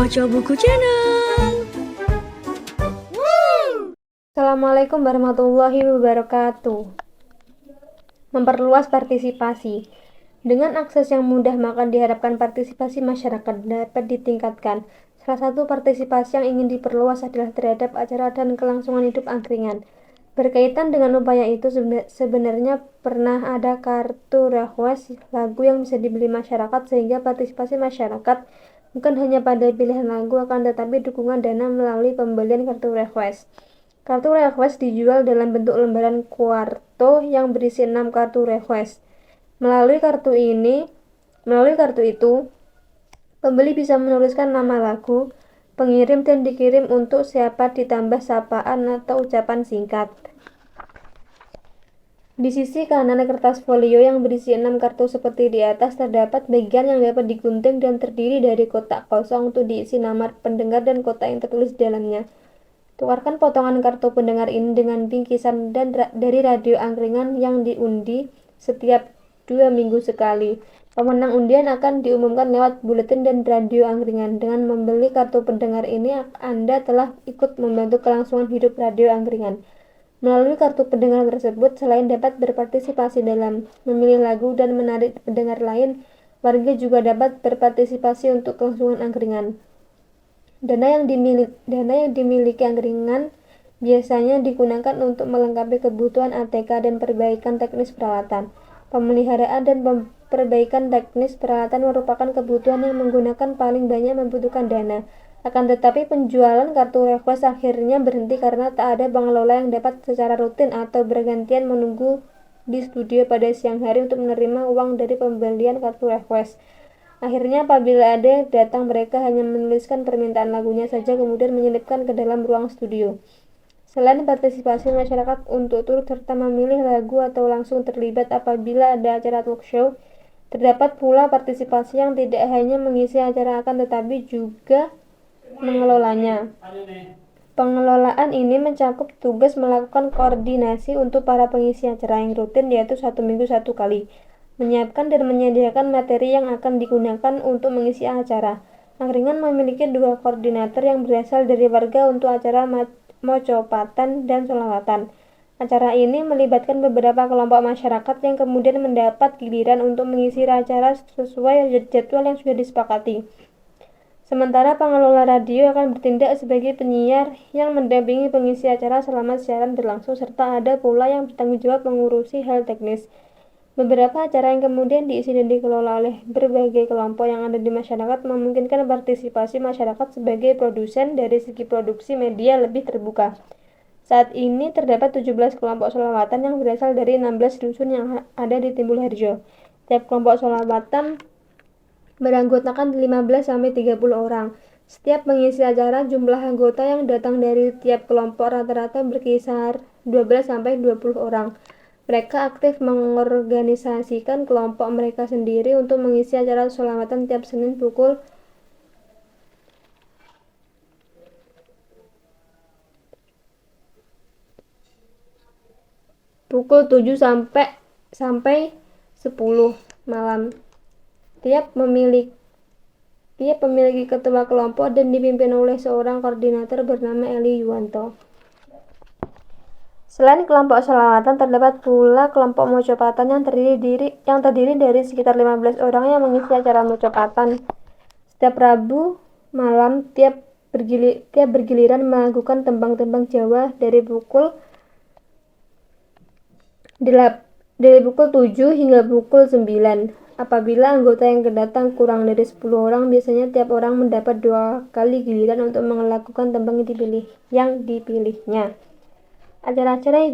Moco Buku Channel. Assalamualaikum warahmatullahi wabarakatuh. Memperluas partisipasi. Dengan akses yang mudah, maka diharapkan partisipasi masyarakat dapat ditingkatkan. Salah satu partisipasi yang ingin diperluas adalah terhadap acara dan kelangsungan hidup angkringan. Berkaitan dengan upaya itu, sebenarnya pernah ada kartu request lagu yang bisa dibeli masyarakat, sehingga partisipasi masyarakat bukan hanya pada pilihan lagu, akan tetapi dukungan dana melalui pembelian kartu request. Kartu request dijual dalam bentuk lembaran kuarto yang berisi 6 kartu request. Melalui kartu itu, pembeli bisa menuliskan nama lagu, pengirim, dan dikirim untuk siapa, ditambah sapaan atau ucapan singkat. Di sisi kanan kertas folio yang berisi 6 kartu seperti di atas, terdapat bagian yang dapat digunting dan terdiri dari kotak kosong untuk diisi nama pendengar dan kotak yang tertulis di dalamnya. Tukarkan potongan kartu pendengar ini dengan bingkisan dari radio angkringan yang diundi setiap 2 minggu sekali. Pemenang undian akan diumumkan lewat buletin dan radio angkringan. Dengan membeli kartu pendengar ini, Anda telah ikut membantu kelangsungan hidup radio angkringan. Melalui kartu pendengar tersebut, selain dapat berpartisipasi dalam memilih lagu dan menarik pendengar lain, warga juga dapat berpartisipasi untuk kelangsungan angkringan. Dana yang dimiliki angkringan biasanya digunakan untuk melengkapi kebutuhan ATK dan perbaikan teknis peralatan. Pemeliharaan dan perbaikan teknis peralatan merupakan kebutuhan yang menggunakan paling banyak membutuhkan dana. Akan tetapi penjualan kartu request akhirnya berhenti karena tak ada pengelola yang dapat secara rutin atau bergantian menunggu di studio pada siang hari untuk menerima uang dari pembelian kartu request. Akhirnya apabila ada yang datang, mereka hanya menuliskan permintaan lagunya saja kemudian menyelipkan ke dalam ruang studio. Selain partisipasi masyarakat untuk turut serta memilih lagu atau langsung terlibat apabila ada acara talk show, terdapat pula partisipasi yang tidak hanya mengisi acara akan tetapi juga mengelolanya. Pengelolaan ini mencakup tugas melakukan koordinasi untuk para pengisi acara yang rutin, yaitu 1 minggu 1 kali, menyiapkan dan menyediakan materi yang akan digunakan untuk mengisi acara. Angkringan memiliki 2 koordinator yang berasal dari warga untuk acara mocopatan dan sholawatan. Acara ini melibatkan beberapa kelompok masyarakat yang kemudian mendapat giliran untuk mengisi acara sesuai jadwal yang sudah disepakati. Sementara pengelola radio akan bertindak sebagai penyiar yang mendampingi pengisi acara selama siaran berlangsung, serta ada pula yang bertanggung jawab mengurusi hal teknis. Beberapa acara yang kemudian diisi dan dikelola oleh berbagai kelompok yang ada di masyarakat memungkinkan partisipasi masyarakat sebagai produsen. Dari segi produksi, media lebih terbuka. Saat ini terdapat 17 kelompok sholawatan yang berasal dari 16 dusun yang ada di Timbul Harjo. Tiap kelompok sholawatan beranggotakan 15-30 orang. Setiap mengisi acara, jumlah anggota yang datang dari tiap kelompok rata-rata berkisar 12-20 orang. Mereka aktif mengorganisasikan kelompok mereka sendiri untuk mengisi acara sholawatan tiap Senin pukul 7 sampai 10 malam. Tiap memiliki ketua kelompok dan dipimpin oleh seorang koordinator bernama Eli Yuwanto. Selain kelompok sholawatan, terdapat pula kelompok mocopatan yang terdiri dari sekitar 15 orang yang mengisi acara mocopatan. Setiap Rabu malam tiap bergiliran melakukan tembang-tembang Jawa dari pukul 7 hingga pukul 9. Apabila anggota yang datang kurang dari 10 orang, biasanya tiap orang mendapat 2 kali giliran untuk melakukan tembang yang dipilihnya. Acara-acara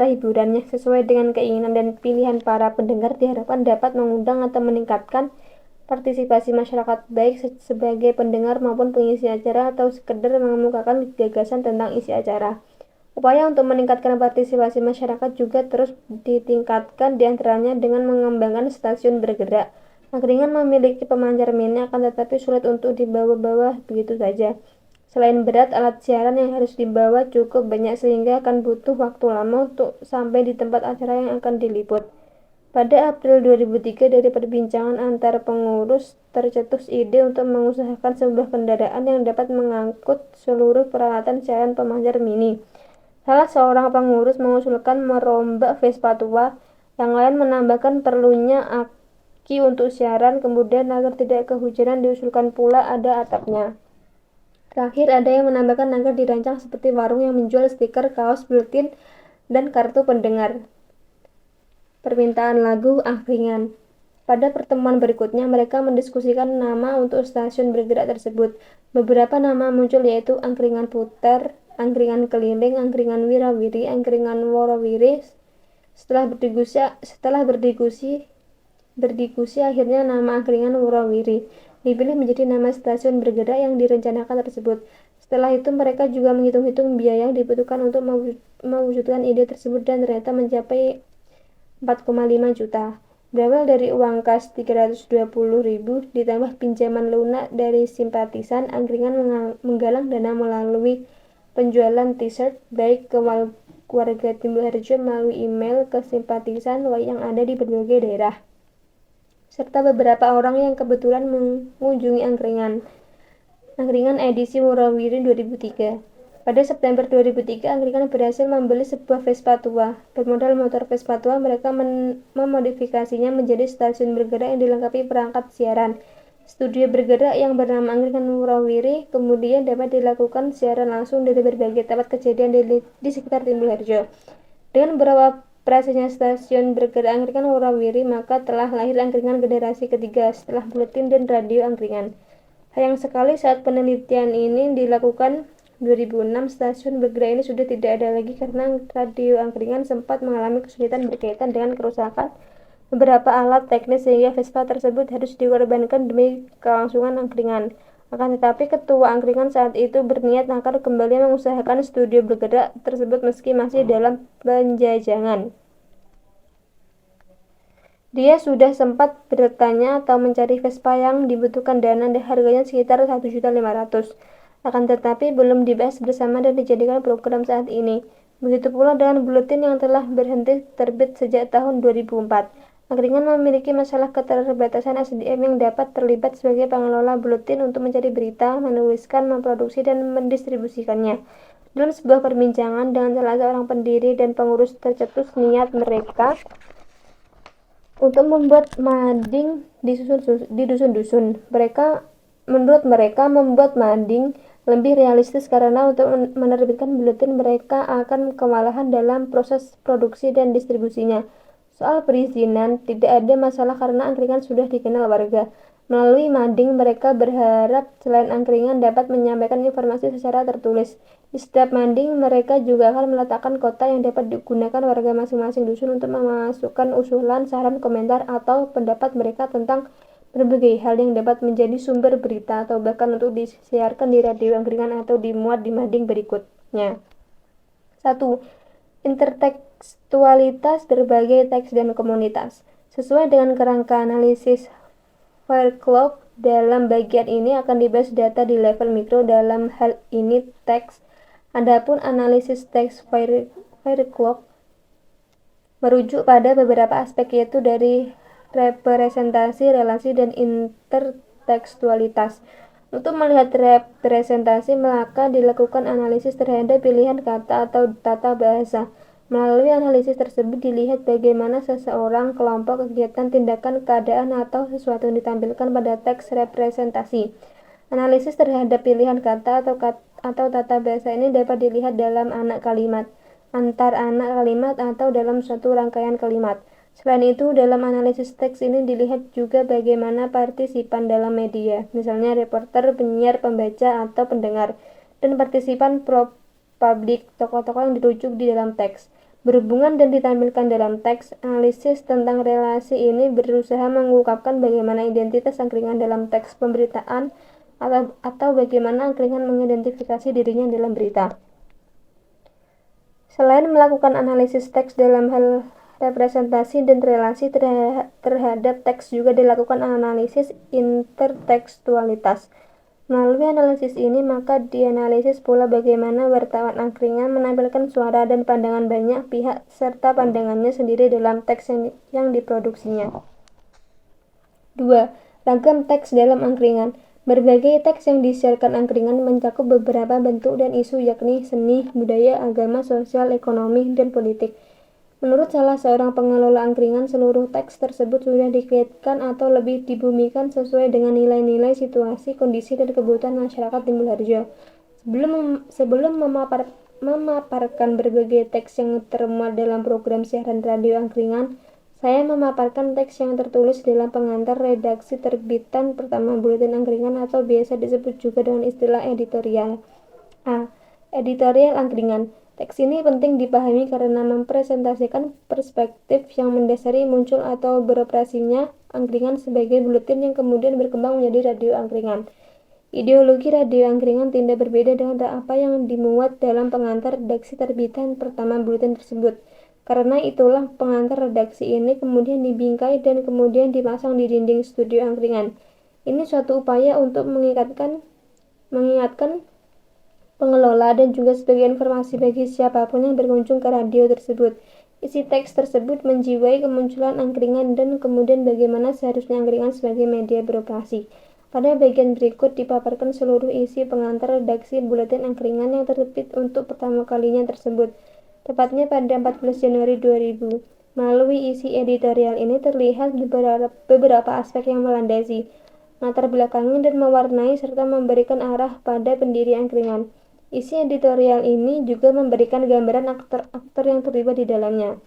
hiburannya sesuai dengan keinginan dan pilihan para pendengar diharapkan dapat mengundang atau meningkatkan partisipasi masyarakat, baik sebagai pendengar maupun pengisi acara atau sekedar mengemukakan gagasan tentang isi acara. Upaya untuk meningkatkan partisipasi masyarakat juga terus ditingkatkan, diantaranya dengan mengembangkan stasiun bergerak. Angkringan memiliki pemancar mini, akan tetapi sulit untuk dibawa-bawa begitu saja. Selain berat, alat siaran yang harus dibawa cukup banyak sehingga akan butuh waktu lama untuk sampai di tempat acara yang akan diliput. Pada April 2003, dari perbincangan antar pengurus, tercetus ide untuk mengusahakan sebuah kendaraan yang dapat mengangkut seluruh peralatan siaran pemancar mini. Salah seorang pengurus mengusulkan merombak Vespa tua, yang lain menambahkan perlunya aki untuk siaran, kemudian agar tidak kehujanan diusulkan pula ada atapnya. Terakhir, ada yang menambahkan agar dirancang seperti warung yang menjual stiker, kaos, buletin, dan kartu pendengar. Permintaan lagu angkringan. Pada pertemuan berikutnya, mereka mendiskusikan nama untuk stasiun bergerak tersebut. Beberapa nama muncul, yaitu angkringan putar, angkringan keliling, angkringan wirawiri, angkringan worowiri. Setelah berdiskusi, akhirnya nama angkringan worowiri dipilih menjadi nama stasiun bergerak yang direncanakan tersebut. Setelah itu, mereka juga menghitung-hitung biaya yang dibutuhkan untuk mewujudkan ide tersebut, dan ternyata mencapai 4,5 juta. Berawal dari uang kas 320.000 ditambah pinjaman lunak dari simpatisan, angkringan menggalang dana melalui penjualan t-shirt baik ke warga Timbuharjo melalui email ke simpatisan yang ada di berbagai daerah, serta beberapa orang yang kebetulan mengunjungi angkringan edisi Worowiri 2003. Pada September 2003, angkringan berhasil membeli sebuah Vespa tua. Bermodal motor Vespa tua, mereka memodifikasinya menjadi stasiun bergerak yang dilengkapi perangkat siaran. Studio bergerak yang bernama angkringan Worowiri kemudian dapat dilakukan siaran langsung dari berbagai tempat kejadian di sekitar Timbuharjo. Dengan beroperasinya stasiun bergerak angkringan Worowiri, maka telah lahir angkringan generasi ketiga setelah buletin dan radio angkringan. Sayang sekali, saat penelitian ini dilakukan 2006, stasiun bergerak ini sudah tidak ada lagi karena radio angkringan sempat mengalami kesulitan berkaitan dengan kerusakan beberapa alat teknis, sehingga Vespa tersebut harus dikorbankan demi kelangsungan angkringan. Akan tetapi, ketua angkringan saat itu berniat akan kembali mengusahakan studio bergerak tersebut meski masih dalam penjajangan. Dia sudah sempat bertanya atau mencari Vespa yang dibutuhkan dana dan harganya sekitar 1.500.000. Akan tetapi belum dibahas bersama dan dijadikan program saat ini. Begitu pula dengan buletin yang telah berhenti terbit sejak tahun 2004. Angkringan memiliki masalah keterbatasan SDM yang dapat terlibat sebagai pengelola buletin untuk mencari berita, menuliskan, memproduksi, dan mendistribusikannya. Dalam sebuah perbincangan dengan salah seorang pendiri dan pengurus, tercetus niat mereka untuk membuat mading di dusun-dusun. Menurut mereka, membuat mading lebih realistis karena untuk menerbitkan buletin mereka akan kewalahan dalam proses produksi dan distribusinya. Soal perizinan, tidak ada masalah karena angkringan sudah dikenal warga. Melalui mading, mereka berharap selain angkringan dapat menyampaikan informasi secara tertulis. Di setiap mading, mereka juga akan meletakkan kota yang dapat digunakan warga masing-masing dusun untuk memasukkan usulan, saran, komentar, atau pendapat mereka tentang berbagai hal yang dapat menjadi sumber berita atau bahkan untuk disiarkan di radio angkringan atau dimuat di mading berikutnya. 1. Intertekstualitas berbagai teks dan komunitas. Sesuai dengan kerangka analisis Fairclough, dalam bagian ini akan dibahas data di level mikro, dalam hal ini teks. Adapun analisis teks Fairclough merujuk pada beberapa aspek, yaitu dari representasi, relasi, dan intertekstualitas. Untuk melihat representasi, maka dilakukan analisis terhadap pilihan kata atau tata bahasa. Melalui analisis tersebut dilihat bagaimana seseorang, kelompok, kegiatan, tindakan, keadaan, atau sesuatu yang ditampilkan pada teks representasi. Analisis terhadap pilihan kata atau tata bahasa ini dapat dilihat dalam anak kalimat, antar anak kalimat, atau dalam suatu rangkaian kalimat. Selain itu, dalam analisis teks ini dilihat juga bagaimana partisipan dalam media, misalnya reporter, penyiar, pembaca, atau pendengar, dan partisipan publik, tokoh-tokoh yang dirujuk di dalam teks, berhubungan dan ditampilkan dalam teks. Analisis tentang relasi ini berusaha mengungkapkan bagaimana identitas angkringan dalam teks pemberitaan atau bagaimana angkringan mengidentifikasi dirinya dalam berita. Selain melakukan analisis teks dalam hal representasi dan relasi terhadap teks, juga dilakukan analisis intertekstualitas. Melalui analisis ini, maka dianalisis pula bagaimana wartawan angkringan menampilkan suara dan pandangan banyak pihak serta pandangannya sendiri dalam teks yang diproduksinya. 2. Ragam teks dalam angkringan. Berbagai teks yang disiarkan angkringan mencakup beberapa bentuk dan isu yakni seni, budaya, agama, sosial, ekonomi, dan politik. Menurut salah seorang pengelola angkringan, seluruh teks tersebut sudah dikaitkan atau lebih dibumikan sesuai dengan nilai-nilai, situasi, kondisi, dan kebutuhan masyarakat Timbulharjo. Sebelum memaparkan berbagai teks yang termuat dalam program siaran radio angkringan, saya memaparkan teks yang tertulis dalam pengantar redaksi terbitan pertama Buletin Angkringan atau biasa disebut juga dengan istilah editorial. A. Editorial angkringan. Teks ini penting dipahami karena mempresentasikan perspektif yang mendasari muncul atau beroperasinya angkringan sebagai buletin yang kemudian berkembang menjadi radio angkringan. Ideologi radio angkringan tidak berbeda dengan apa yang dimuat dalam pengantar redaksi terbitan pertama buletin tersebut. Karena itulah pengantar redaksi ini kemudian dibingkai dan kemudian dipasang di dinding studio angkringan. Ini suatu upaya untuk mengingatkan pengelola dan juga sebagai informasi bagi siapapun yang berkunjung ke radio tersebut. Isi teks tersebut menjiwai kemunculan angkringan dan kemudian bagaimana seharusnya angkringan sebagai media beroperasi. Pada bagian berikut dipaparkan seluruh isi pengantar redaksi buletin angkringan yang terbit untuk pertama kalinya tersebut, tepatnya pada 14 Januari 2000. Melalui isi editorial ini terlihat beberapa aspek yang melandasi, latar belakangnya dan mewarnai serta memberikan arah pada pendiri angkringan. Isi editorial ini juga memberikan gambaran aktor-aktor yang terlibat di dalamnya.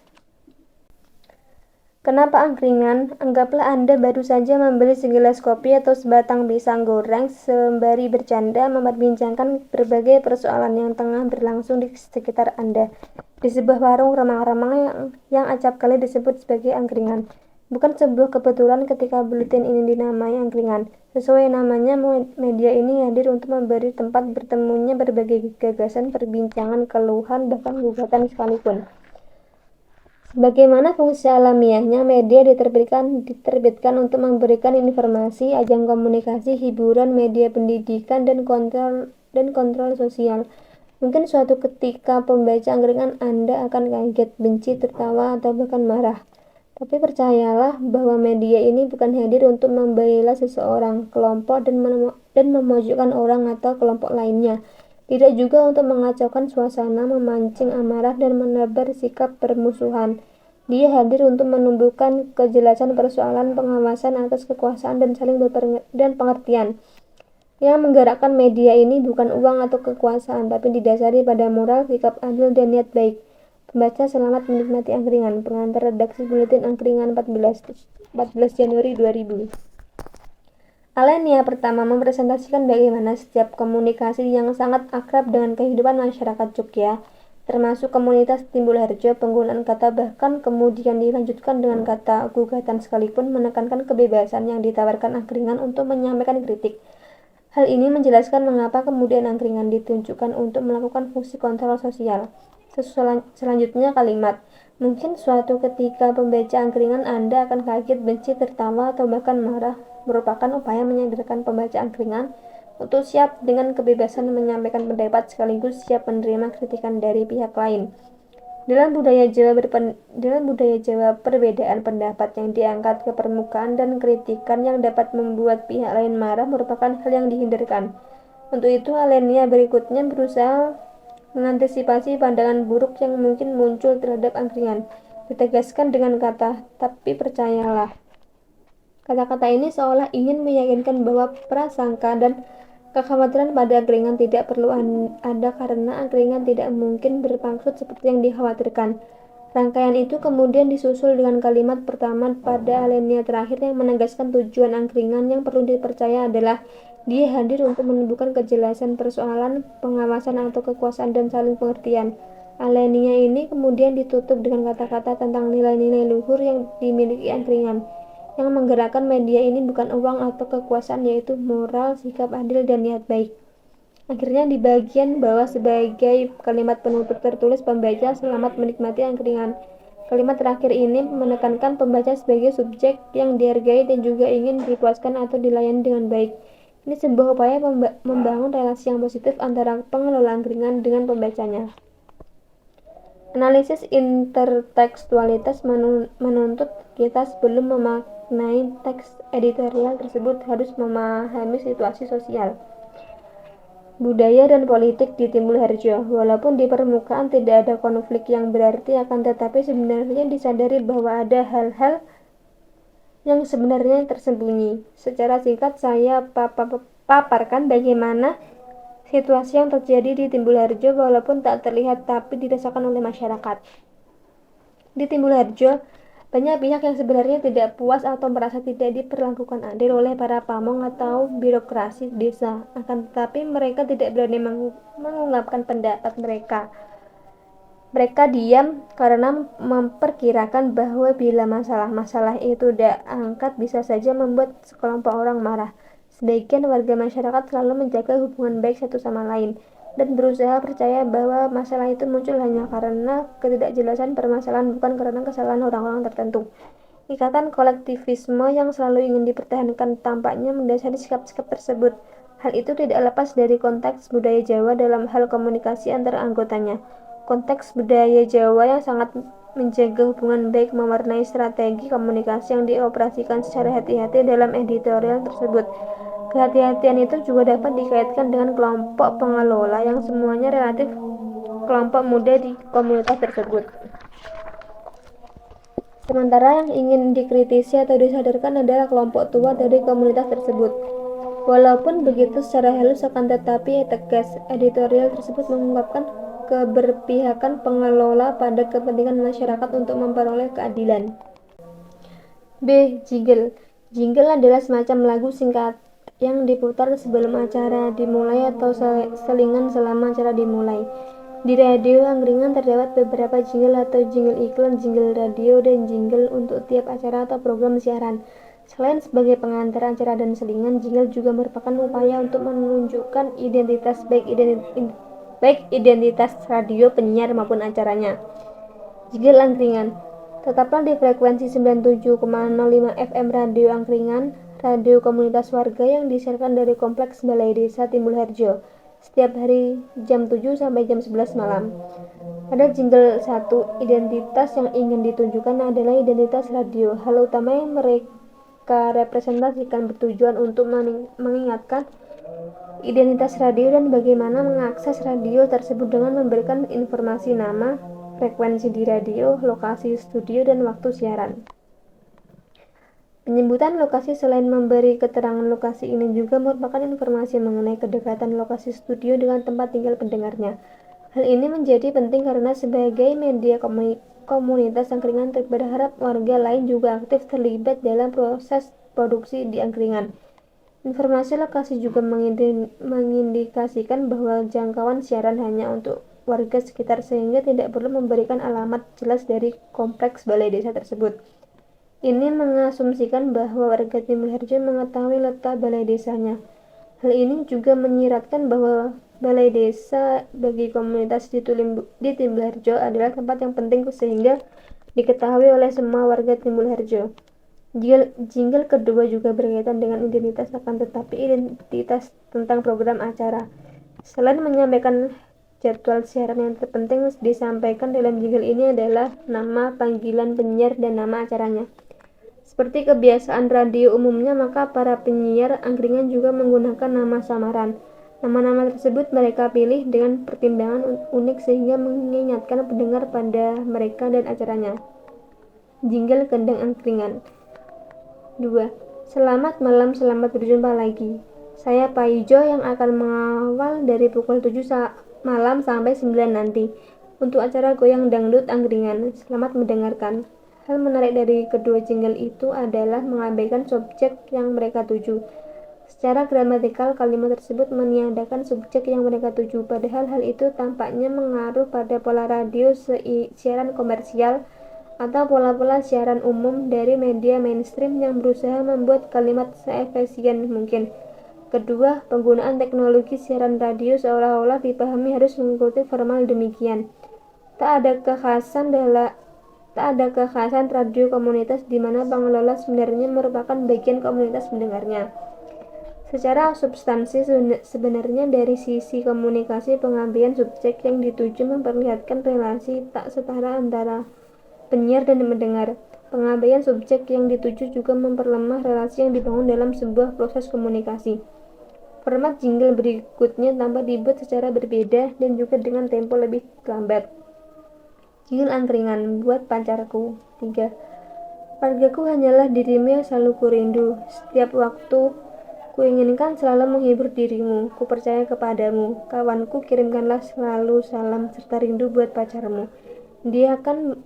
Kenapa angkringan? Anggaplah Anda baru saja membeli segelas kopi atau sebatang pisang goreng sembari bercanda memperbincangkan berbagai persoalan yang tengah berlangsung di sekitar Anda di sebuah warung remang-remang yang acap kali disebut sebagai angkringan. Bukan sebuah kebetulan ketika buletin ini dinamai angkringan. Sesuai namanya, media ini hadir untuk memberi tempat bertemunya berbagai gagasan, perbincangan, keluhan, bahkan gugatan sekalipun. Bagaimana fungsi alamiahnya, media diterbitkan untuk memberikan informasi, ajang komunikasi, hiburan, media pendidikan, dan kontrol sosial. Mungkin suatu ketika pembaca angkringan Anda akan kaget, benci, tertawa, atau bahkan marah. Tapi percayalah bahwa media ini bukan hadir untuk membela seseorang, kelompok, dan memojokkan orang atau kelompok lainnya. Tidak juga untuk mengacaukan suasana, memancing amarah, dan menebar sikap permusuhan. Dia hadir untuk menumbuhkan kejelasan persoalan pengawasan atas kekuasaan dan saling pengertian. Yang menggerakkan media ini bukan uang atau kekuasaan, tapi didasari pada moral, sikap adil, dan niat baik. Pembaca selamat menikmati angkringan. Pengantar redaksi Buletin Angkringan 14 Januari 2000. Alenia pertama mempresentasikan bagaimana setiap komunikasi yang sangat akrab dengan kehidupan masyarakat Jogja, termasuk komunitas Timbulharjo, penggunaan kata bahkan kemudian dilanjutkan dengan kata gugatan sekalipun menekankan kebebasan yang ditawarkan angkringan untuk menyampaikan kritik. Hal ini menjelaskan mengapa kemudian angkringan ditunjukkan untuk melakukan fungsi kontrol sosial. Selanjutnya kalimat, mungkin suatu ketika pembaca angkringan Anda akan kaget, benci, tertawa, atau bahkan marah, merupakan upaya menyadarkan pembaca angkringan untuk siap dengan kebebasan menyampaikan pendapat sekaligus siap menerima kritikan dari pihak lain. Dalam budaya Jawa, perbedaan pendapat yang diangkat ke permukaan dan kritikan yang dapat membuat pihak lain marah merupakan hal yang dihindarkan. Untuk itu, alinea berikutnya berusaha mengantisipasi pandangan buruk yang mungkin muncul terhadap angkringan. Ditegaskan dengan kata, tapi percayalah. Kata-kata ini seolah ingin meyakinkan bahwa prasangka dan kekhawatiran pada angkringan tidak perlu ada karena angkringan tidak mungkin bermaksud seperti yang dikhawatirkan. Rangkaian itu kemudian disusul dengan kalimat pertama pada alinea terakhir yang menegaskan tujuan angkringan yang perlu dipercaya adalah dia hadir untuk menumbuhkan kejelasan persoalan, pengawasan atau kekuasaan dan saling pengertian. Alinea ini kemudian ditutup dengan kata-kata tentang nilai-nilai luhur yang dimiliki angkringan. Yang menggerakkan media ini bukan uang atau kekuasaan, yaitu moral, sikap adil, dan niat baik. Akhirnya di bagian bawah sebagai kalimat penutup tertulis pembaca selamat menikmati angkringan. Kalimat terakhir ini menekankan pembaca sebagai subjek yang dihargai dan juga ingin dipuaskan atau dilayani dengan baik. Ini sebuah upaya membangun relasi yang positif antara pengelola angkringan dengan pembacanya. Analisis intertekstualitas menuntut kita sebelum memaknai teks editorial tersebut harus memahami situasi sosial, budaya dan politik di Timbul Harjo. Walaupun di permukaan tidak ada konflik yang berarti, akan tetapi sebenarnya disadari bahwa ada hal-hal yang sebenarnya tersembunyi. Secara singkat saya paparkan bagaimana situasi yang terjadi di Timbul Harjo walaupun tak terlihat tapi dirasakan oleh masyarakat. Di Timbul Harjo, banyak pihak yang sebenarnya tidak puas atau merasa tidak diperlakukan adil oleh para pamong atau birokrasi desa. Akan tetapi mereka tidak berani mengungkapkan pendapat mereka. Mereka diam karena memperkirakan bahwa bila masalah-masalah itu diangkat bisa saja membuat sekelompok orang marah. Sebagian warga masyarakat selalu menjaga hubungan baik satu sama lain dan berusaha percaya bahwa masalah itu muncul hanya karena ketidakjelasan permasalahan, bukan karena kesalahan orang-orang tertentu. Ikatan kolektivisme yang selalu ingin dipertahankan tampaknya mendasari sikap-sikap tersebut. Hal itu tidak lepas dari konteks budaya Jawa dalam hal komunikasi antar anggotanya. Konteks budaya Jawa yang sangat menjaga hubungan baik mewarnai strategi komunikasi yang dioperasikan secara hati-hati dalam editorial tersebut. Kehati-hatian itu juga dapat dikaitkan dengan kelompok pengelola yang semuanya relatif kelompok muda di komunitas tersebut. Sementara yang ingin dikritisi atau disadarkan adalah kelompok tua dari komunitas tersebut. Walaupun begitu secara halus akan tetapi tegas, editorial tersebut mengungkapkan keberpihakan pengelola pada kepentingan masyarakat untuk memperoleh keadilan. B. Jingle. Jingle adalah semacam lagu singkat yang diputar sebelum acara dimulai atau selingan selama acara dimulai. Di radio angkringan terdapat beberapa jingle atau jingle iklan, jingle radio, dan jingle untuk tiap acara atau program siaran. Selain sebagai pengantar acara dan selingan, jingle juga merupakan upaya untuk menunjukkan identitas baik identitas radio, penyiar maupun acaranya. Jingle angkringan. Tetaplah di frekuensi 97,05 FM Radio Angkringan, radio komunitas warga yang disiarkan dari Kompleks Balai Desa Timbul Harjo, setiap hari jam 7 sampai jam 11 malam. Pada jingle 1, identitas yang ingin ditunjukkan adalah identitas radio. Hal utama yang mereka representasikan bertujuan untuk mengingatkan identitas radio dan bagaimana mengakses radio tersebut dengan memberikan informasi nama, frekuensi di radio, lokasi studio, dan waktu siaran. Penyebutan lokasi selain memberi keterangan lokasi ini juga merupakan informasi mengenai kedekatan lokasi studio dengan tempat tinggal pendengarnya. Hal ini menjadi penting karena sebagai media komunitas angkringan berharap warga lain juga aktif terlibat dalam proses produksi di angkringan. Informasi lokasi juga mengindikasikan bahwa jangkauan siaran hanya untuk warga sekitar sehingga tidak perlu memberikan alamat jelas dari kompleks balai desa tersebut. Ini mengasumsikan bahwa warga Timbul Harjo mengetahui letak balai desanya. Hal ini juga menyiratkan bahwa balai desa bagi komunitas di Timbul Harjo adalah tempat yang penting sehingga diketahui oleh semua warga Timbul Harjo. Jingle kedua juga berkaitan dengan identitas, akan tetapi identitas tentang program acara. Selain menyampaikan jadwal siaran, yang terpenting disampaikan dalam jingle ini adalah nama panggilan penyiar dan nama acaranya. Seperti kebiasaan radio umumnya, maka para penyiar angkringan juga menggunakan nama samaran. Nama-nama tersebut mereka pilih dengan pertimbangan unik sehingga mengingatkan pendengar pada mereka dan acaranya. Jingle kendang angkringan. 2. Selamat malam, selamat berjumpa lagi. Saya Pak Ijo yang akan mengawal dari pukul 7 malam sampai 9 nanti untuk acara goyang dangdut angkringan. Selamat mendengarkan. Hal menarik dari kedua jingle itu adalah mengabaikan subjek yang mereka tuju. Secara gramatikal, kalimat tersebut meniadakan subjek yang mereka tuju, padahal hal itu tampaknya mengaruh pada pola radio siaran komersial atau pola-pola siaran umum dari media mainstream yang berusaha membuat kalimat seefisien mungkin. Kedua, penggunaan teknologi siaran radio seolah-olah dipahami harus mengikuti formal demikian. Tak ada kekhasan radio komunitas di mana pengelola sebenarnya merupakan bagian komunitas pendengarnya. Secara substansi sebenarnya dari sisi komunikasi pengambilan subjek yang dituju memperlihatkan relasi tak setara antara penyiar dan mendengar. Pengabaian subjek yang dituju juga memperlemah relasi yang dibangun dalam sebuah proses komunikasi. Format jingle berikutnya tampak dibuat secara berbeda dan juga dengan tempo lebih lambat. Jingle angkringan buat pacarku. 3. Wargaku hanyalah dirimu yang selalu kurindu. Setiap waktu kuinginkan selalu menghibur dirimu. Ku percaya kepadamu. Kawanku, kirimkanlah selalu salam serta rindu buat pacarmu. Dia akan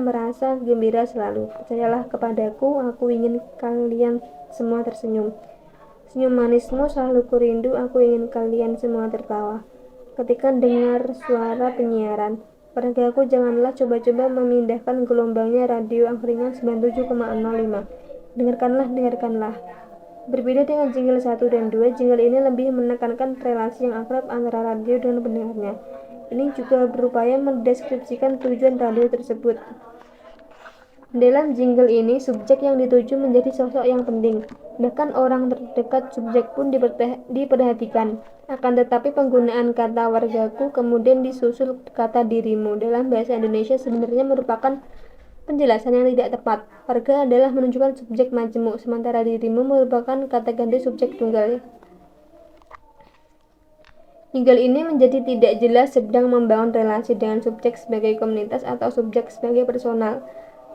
merasa gembira selalu. Percayalah kepadaku, aku ingin kalian semua tersenyum. Senyum manismu selalu kurindu, aku ingin kalian semua tertawa. Ketika dengar suara penyiaran, wargaku janganlah coba-coba memindahkan gelombangnya radio angkringan 97,05. Dengarkanlah. Berbeda dengan jingle 1 dan 2, jingle ini lebih menekankan relasi yang akrab antara radio dan pendengarnya. Ini juga berupaya mendeskripsikan tujuan radio tersebut. Dalam jingle ini, subjek yang dituju menjadi sosok yang penting. Bahkan orang terdekat subjek pun diperhatikan. Akan tetapi penggunaan kata wargaku kemudian disusul kata dirimu dalam bahasa Indonesia sebenarnya merupakan penjelasan yang tidak tepat. Warga adalah menunjukkan subjek majemuk, sementara dirimu merupakan kata ganti subjek tunggal. Jingle ini menjadi tidak jelas sedang membangun relasi dengan subjek sebagai komunitas atau subjek sebagai personal.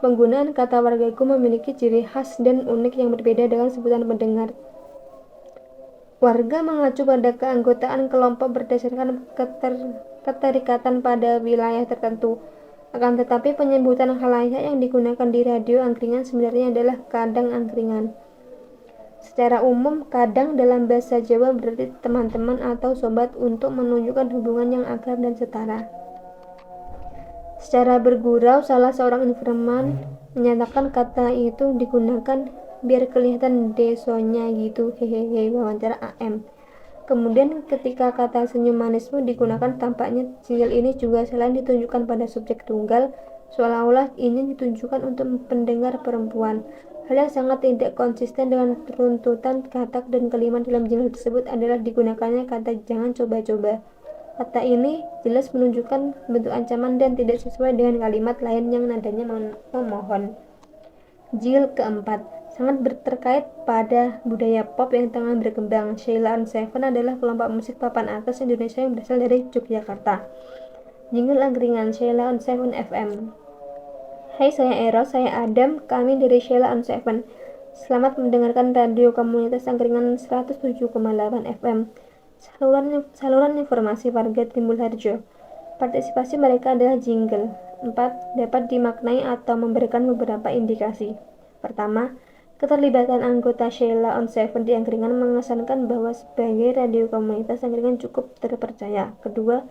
Penggunaan kata wargaku memiliki ciri khas dan unik yang berbeda dengan sebutan pendengar. Warga mengacu pada keanggotaan kelompok berdasarkan keterikatan pada wilayah tertentu. Akan tetapi penyebutan khalayak yang digunakan di radio angkringan sebenarnya adalah kadang angkringan. Secara umum, kadang dalam bahasa Jawa berarti teman-teman atau sobat untuk menunjukkan hubungan yang akrab dan setara. Secara bergurau, salah seorang informan menyatakan kata itu digunakan biar kelihatan desonya gitu, hehehe, wawancara AM. Kemudian ketika kata senyum manismu digunakan, tampaknya jingle ini juga selain ditunjukkan pada subjek tunggal, seolah-olah ini ditunjukkan untuk pendengar perempuan. Hal yang sangat tidak konsisten dengan runtutan kata dan kalimat dalam jingle tersebut adalah digunakannya kata jangan coba-coba. Kata ini jelas menunjukkan bentuk ancaman dan tidak sesuai dengan kalimat lain yang nadanya memohon. Jingle keempat sangat terkait pada budaya pop yang tengah berkembang. Sheila on Seven adalah kelompok musik papan atas Indonesia yang berasal dari Yogyakarta. Jingle angkringan Sheila on Seven FM. Hai, saya Eros, saya Adam, kami dari Sheila on Seven. Selamat mendengarkan radio komunitas angkringan 107,8 FM. Saluran informasi warga Timbul Harjo. Partisipasi mereka adalah jingle. 4. Dapat dimaknai atau memberikan beberapa indikasi. Pertama, keterlibatan anggota Sheila on Seven di angkringan mengesankan bahwa sebagai radio komunitas angkringan cukup terpercaya. Kedua,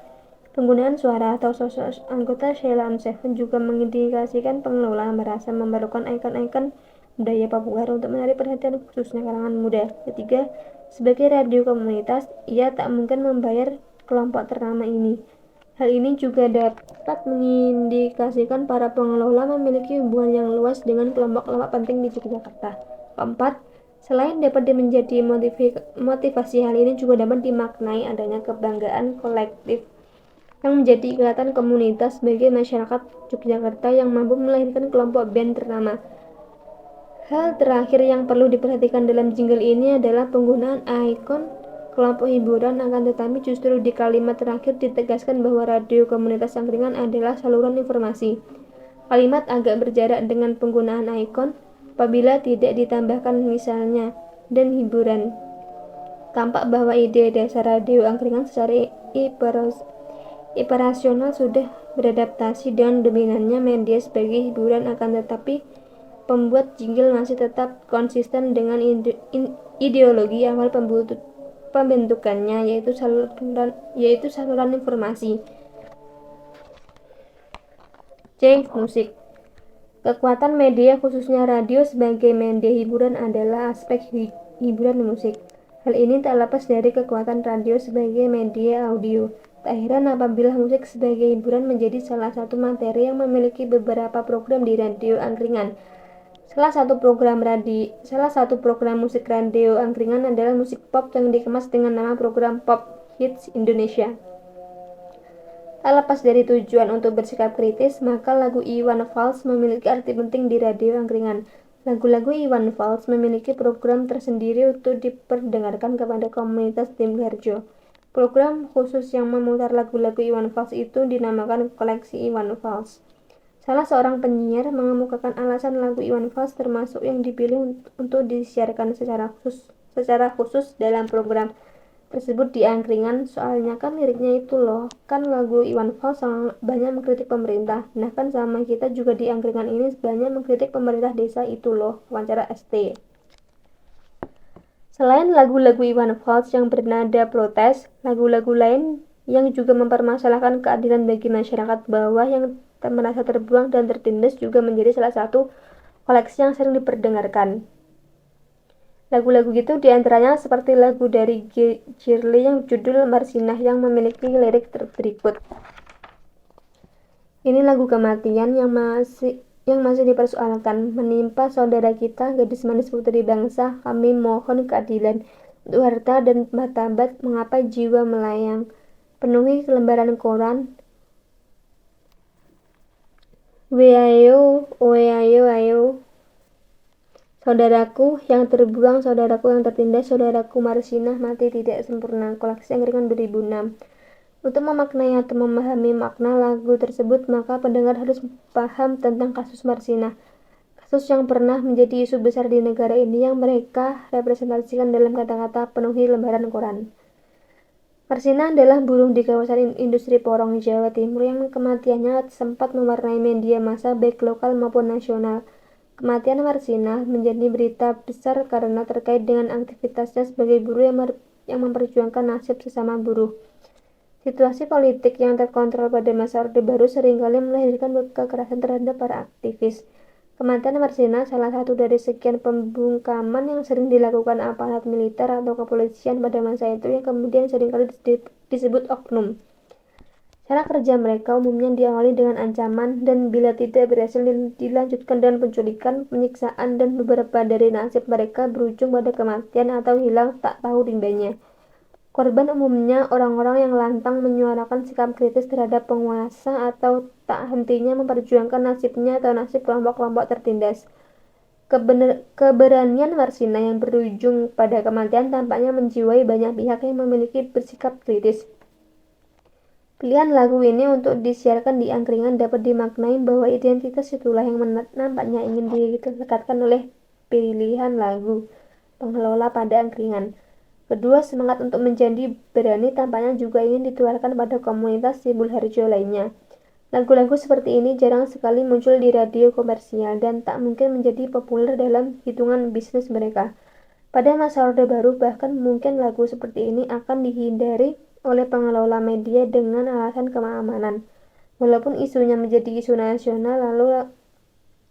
penggunaan suara atau sosok anggota Sheila on Seven juga mengindikasikan pengelola merasa memerlukan ikon-ikon budaya populer untuk menarik perhatian khususnya kalangan muda. Ketiga, sebagai radio komunitas, ia tak mungkin membayar kelompok ternama ini. Hal ini juga dapat mengindikasikan para pengelola memiliki hubungan yang luas dengan kelompok-kelompok penting di Yogyakarta. Keempat, selain dapat menjadi motivasi, hal ini juga dapat dimaknai adanya kebanggaan kolektif yang menjadi ikatan komunitas bagi masyarakat Yogyakarta yang mampu melahirkan kelompok band ternama. Hal terakhir yang perlu diperhatikan dalam jingle ini adalah penggunaan ikon kelompok hiburan, akan tetapi justru di kalimat terakhir ditegaskan bahwa radio komunitas angkringan adalah saluran informasi. Kalimat agak berjarak dengan penggunaan ikon apabila tidak ditambahkan misalnya dan hiburan. Tampak bahwa ide dasar radio angkringan secara operasional sudah beradaptasi dengan dominannya media sebagai hiburan, akan tetapi pembuat jingle masih tetap konsisten dengan ideologi awal pembentukannya, yaitu saluran informasi. C. Musik. Kekuatan media khususnya radio sebagai media hiburan adalah aspek hiburan musik. Hal ini tak lepas dari kekuatan radio sebagai media audio. Tak heran apabila musik sebagai hiburan menjadi salah satu materi yang memiliki beberapa program di radio angkringan. Salah satu program musik radio angkringan adalah musik pop yang dikemas dengan nama program Pop Hits Indonesia. Tak lepas dari tujuan untuk bersikap kritis, maka lagu Iwan Fals memiliki arti penting di radio angkringan. Lagu-lagu Iwan Fals memiliki program tersendiri untuk diperdengarkan kepada komunitas tim Harjo. Program khusus yang memutar lagu-lagu Iwan Fals itu dinamakan Koleksi Iwan Fals. Salah seorang penyiar mengemukakan alasan lagu Iwan Fals termasuk yang dipilih untuk disiarkan secara khusus dalam program tersebut di angkringan. Soalnya kan liriknya itu loh, kan lagu Iwan Fals banyak mengkritik pemerintah. Nah kan sama kita juga di angkringan ini banyak mengkritik pemerintah desa itu loh, wawancara ST. Selain lagu-lagu Iwan Fals yang bernada protes, lagu-lagu lain yang juga mempermasalahkan keadilan bagi masyarakat bawah yang merasa terbuang dan tertindas juga menjadi salah satu koleksi yang sering diperdengarkan. Lagu-lagu gitu diantaranya seperti lagu dari Shirley yang judul Marsinah yang memiliki lirik berikut. Ini lagu kematian yang masih dipersoalkan. Menimpa saudara kita, gadis manis putri bangsa, kami mohon keadilan. Untuk harta dan martabat, mengapa jiwa melayang? Penuhi lembaran koran. Weayo, oeayo, ayo. Saudaraku yang terbuang, saudaraku yang tertindas, saudaraku Marsinah mati tidak sempurna. Koleksi angkringan 2006. Untuk memaknai atau memahami makna lagu tersebut, maka pendengar harus paham tentang kasus Marsinah. Kasus yang pernah menjadi isu besar di negara ini yang mereka representasikan dalam kata-kata penuhi lembaran koran. Marsinah adalah buruh di kawasan industri Porong, Jawa Timur yang kematiannya sempat mewarnai media massa baik lokal maupun nasional. Kematian Marsinah menjadi berita besar karena terkait dengan aktivitasnya sebagai buruh yang memperjuangkan nasib sesama buruh. Situasi politik yang terkontrol pada masa Orde Baru seringkali melahirkan kekerasan terhadap para aktivis. Kematian Marsinah salah satu dari sekian pembungkaman yang sering dilakukan aparat militer atau kepolisian pada masa itu yang kemudian seringkali disebut oknum. Cara kerja mereka umumnya diawali dengan ancaman dan bila tidak berhasil dilanjutkan dengan penculikan, penyiksaan, dan beberapa dari nasib mereka berujung pada kematian atau hilang tak tahu rimbanya. Korban umumnya orang-orang yang lantang menyuarakan sikap kritis terhadap penguasa atau tak hentinya memperjuangkan nasibnya atau nasib kelompok-kelompok tertindas. Keberanian Marsinah yang berujung pada kematian tampaknya menjiwai banyak pihak yang memiliki bersikap kritis. Pilihan lagu ini untuk disiarkan di angkringan dapat dimaknai bahwa identitas itulah yang nampaknya ingin dilekatkan oleh pilihan lagu pengelola pada angkringan. Kedua, semangat untuk menjadi berani tampaknya juga ingin ditularkan pada komunitas Sibul Harjo lainnya. Lagu-lagu seperti ini jarang sekali muncul di radio komersial dan tak mungkin menjadi populer dalam hitungan bisnis mereka. Pada masa Orde Baru bahkan mungkin lagu seperti ini akan dihindari oleh pengelola media dengan alasan keamanan. Walaupun isunya menjadi isu nasional, lalu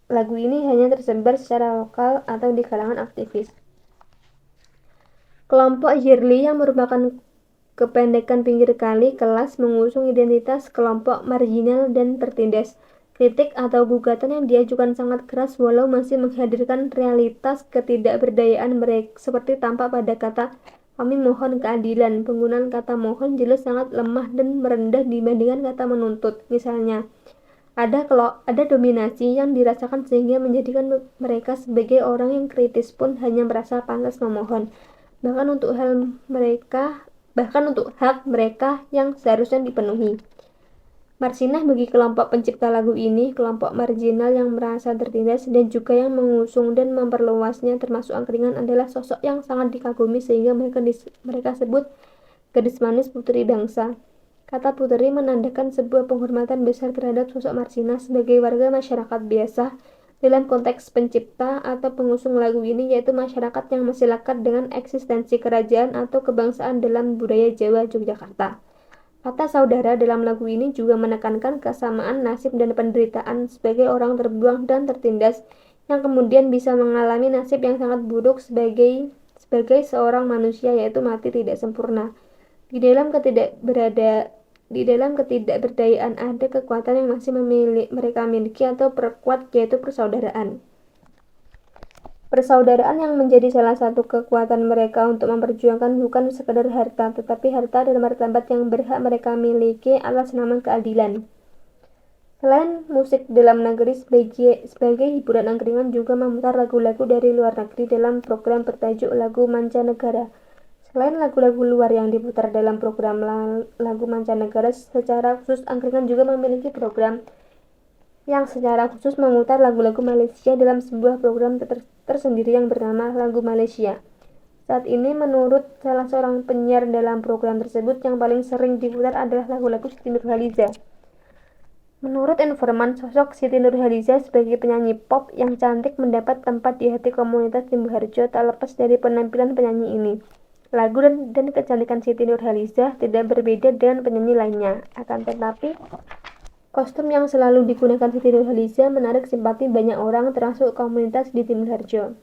lagu ini hanya tersebar secara lokal atau di kalangan aktivis. Kelompok Shirley yang merupakan kependekan pinggir kali kelas mengusung identitas kelompok marginal dan tertindas. Kritik atau gugatan yang diajukan sangat keras walau masih menghadirkan realitas ketidakberdayaan mereka seperti tampak pada kata kami mohon keadilan. Penggunaan kata mohon jelas sangat lemah dan merendah dibandingkan kata menuntut. Misalnya, ada dominasi yang dirasakan sehingga menjadikan mereka sebagai orang yang kritis pun hanya merasa pantas memohon. Bahkan untuk hak mereka yang seharusnya dipenuhi. Marsinah bagi kelompok pencipta lagu ini, kelompok marginal yang merasa tertindas dan juga yang mengusung dan memperluasnya termasuk angkringan adalah sosok yang sangat dikagumi sehingga mereka sebut gadis manis putri bangsa. Kata putri menandakan sebuah penghormatan besar terhadap sosok Marsinah sebagai warga masyarakat biasa dalam konteks pencipta atau pengusung lagu ini yaitu masyarakat yang masih lekat dengan eksistensi kerajaan atau kebangsaan dalam budaya Jawa Yogyakarta. Kata saudara dalam lagu ini juga menekankan kesamaan nasib dan penderitaan sebagai orang terbuang dan tertindas yang kemudian bisa mengalami nasib yang sangat buruk sebagai seorang manusia yaitu mati tidak sempurna. Di dalam ketidakberdayaan ada kekuatan yang masih mereka miliki atau perkuat yaitu persaudaraan. Persaudaraan yang menjadi salah satu kekuatan mereka untuk memperjuangkan bukan sekedar harta, tetapi harta dan martabat yang berhak mereka miliki atas nama keadilan. Selain musik dalam negeri, sebagai hiburan angkringan juga memutar lagu-lagu dari luar negeri dalam program bertajuk Lagu Mancanegara. Selain lagu-lagu luar yang diputar dalam program lagu mancanegara, secara khusus angkringan juga memiliki program yang secara khusus memutar lagu-lagu Malaysia dalam sebuah program tersendiri yang bernama Lagu Malaysia. Saat ini menurut salah seorang penyiar dalam program tersebut, yang paling sering diputar adalah lagu-lagu Siti Nurhaliza. Menurut informan, sosok Siti Nurhaliza sebagai penyanyi pop yang cantik mendapat tempat di hati komunitas Timbuharjo tak lepas dari penampilan penyanyi ini. Lagu dan kecantikan Siti Nurhaliza tidak berbeda dengan penyanyi lainnya, akan tetapi kostum yang selalu digunakan Siti Nurhaliza menarik simpati banyak orang termasuk komunitas di Timbuharjo.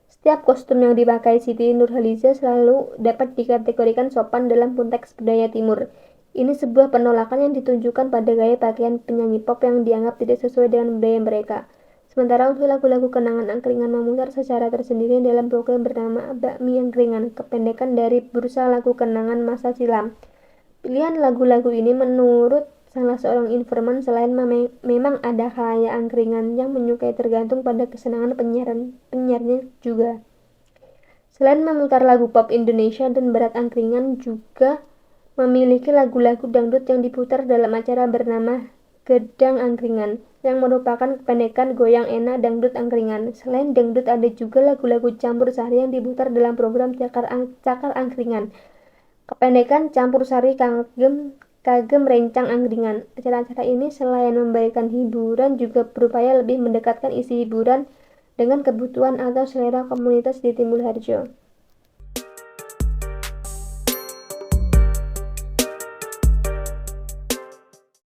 Setiap kostum yang dipakai Siti Nurhaliza selalu dapat dikategorikan sopan dalam konteks budaya Timur. Ini sebuah penolakan yang ditunjukkan pada gaya pakaian penyanyi pop yang dianggap tidak sesuai dengan budaya mereka. Sementara untuk lagu-lagu kenangan angkringan memutar secara tersendiri dalam program bernama Bakmi Angkringan, kependekan dari Bursa Lagu Kenangan Masa Silam. Pilihan lagu-lagu ini menurut salah seorang informan selain memang ada khalayak angkringan yang menyukai tergantung pada kesenangan penyiarnya juga. Selain memutar lagu pop Indonesia dan barat, angkringan juga memiliki lagu-lagu dangdut yang diputar dalam acara bernama Gedang Angkringan, yang merupakan kependekan Goyang Enak Dangdut Angkringan. Selain dangdut, ada juga lagu-lagu campur sari yang diputar dalam program Cakar Angkringan, kependekan Campur Sari Kagem Rencang Angkringan. Acara-acara ini selain memberikan hiburan juga berupaya lebih mendekatkan isi hiburan dengan kebutuhan atau selera komunitas di Timbuharjo.